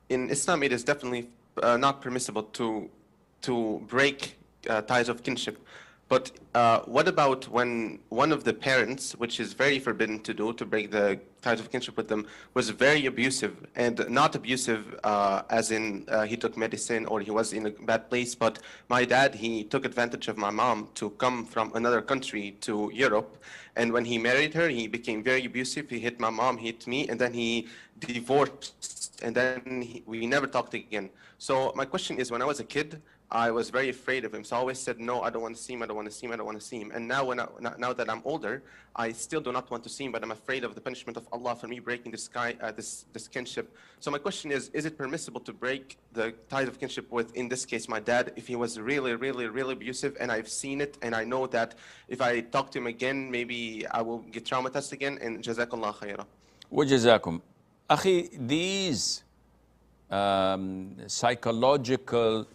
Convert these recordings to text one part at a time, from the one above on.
in Islam, it is definitely not permissible to break ties of kinship. But what about when one of the parents, which is very forbidden to do, to break the ties of kinship with them, was very abusive, and not abusive as in he took medicine or he was in a bad place, but my dad, he took advantage of my mom to come from another country to Europe, and when he married her, he became very abusive. He hit my mom, he hit me, and then he divorced, and then we never talked again. So my question is, when I was a kid, I was very afraid of him, so I always said, no, I don't want to see him, I don't want to see him, I don't want to see him. And now, now that I'm older, I still do not want to see him, but I'm afraid of the punishment of Allah for me breaking this kinship. So my question is it permissible to break the ties of kinship with, in this case, my dad, if he was really, really, really abusive, and I've seen it, and I know that if I talk to him again, maybe I will get traumatized again, and jazakallah khaira. وجزاكم. Akhi, these psychological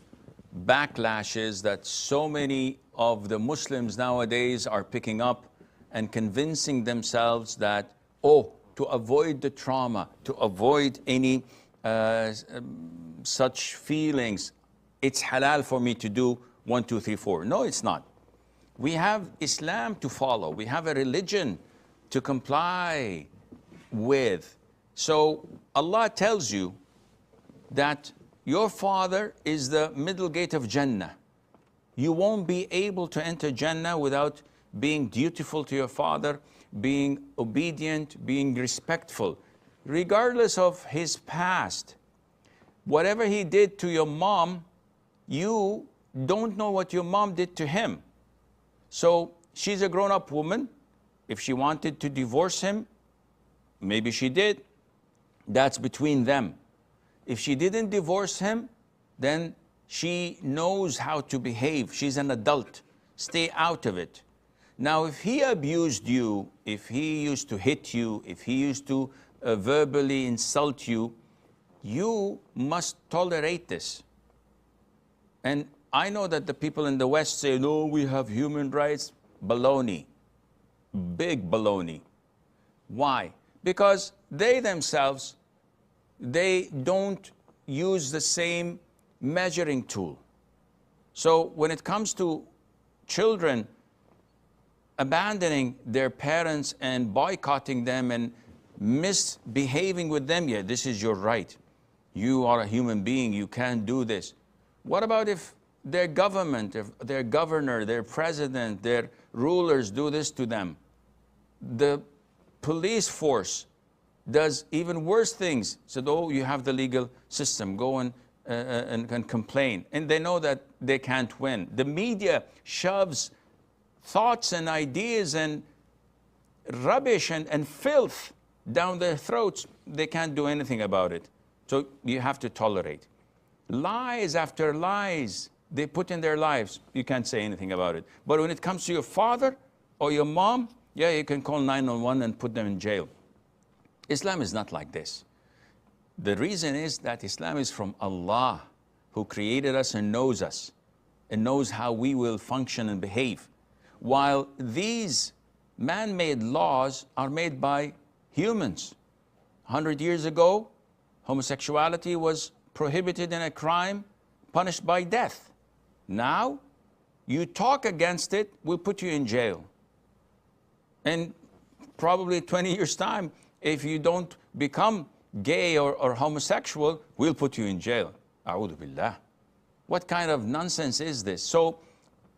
backlashes that so many of the Muslims nowadays are picking up and convincing themselves that, oh, to avoid the trauma, to avoid any such feelings, it's halal for me to do 1, 2, 3, 4. No, it's not. We have Islam to follow. We have a religion to comply with. So Allah tells you that your father is the middle gate of Jannah. You won't be able to enter Jannah without being dutiful to your father, being obedient, being respectful, regardless of his past. Whatever he did to your mom, you don't know what your mom did to him. So she's a grown-up woman. If she wanted to divorce him, maybe she did. That's between them. If she didn't divorce him, then she knows how to behave. She's an adult. Stay out of it. Now, if he abused you, if he used to hit you, if he used to verbally insult you, you must tolerate this. And I know that the people in the West say, no, we have human rights. Baloney. Big baloney. Why? Because they themselves, they don't use the same measuring tool. So when it comes to children abandoning their parents and boycotting them and misbehaving with them, yeah, this is your right. You are a human being, you can't do this. What about if their government, if their governor, their president, their rulers do this to them? The police force does even worse things. So though you have the legal system, go and complain. And they know that they can't win. The media shoves thoughts and ideas and rubbish and filth down their throats. They can't do anything about it. So you have to tolerate. Lies after lies they put in their lives, you can't say anything about it. But when it comes to your father or your mom, yeah, you can call 911 and put them in jail. Islam is not like this. The reason is that Islam is from Allah, who created us and knows how we will function and behave. While these man-made laws are made by humans. 100 years ago, homosexuality was prohibited in a crime, punished by death. Now, you talk against it, we'll put you in jail. And probably 20 years' time, if you don't become gay or homosexual, we'll put you in jail. A'udhu billah. What kind of nonsense is this? So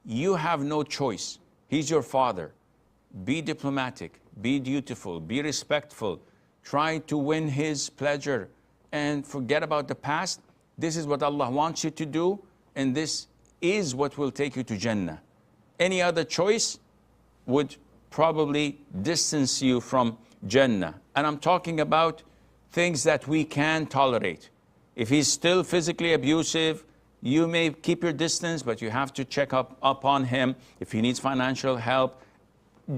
you have no choice. He's your father. Be diplomatic, be dutiful, be respectful. Try to win his pleasure and forget about the past. This is what Allah wants you to do, and this is what will take you to Jannah. Any other choice would probably distance you from Jannah. And I'm talking about things that we can tolerate. If he's still physically abusive, you may keep your distance, but you have to check up upon him. If he needs financial help,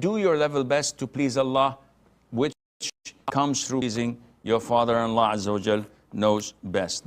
do your level best to please Allah, which comes through pleasing your Father, and Allah Azza wa Jal knows best.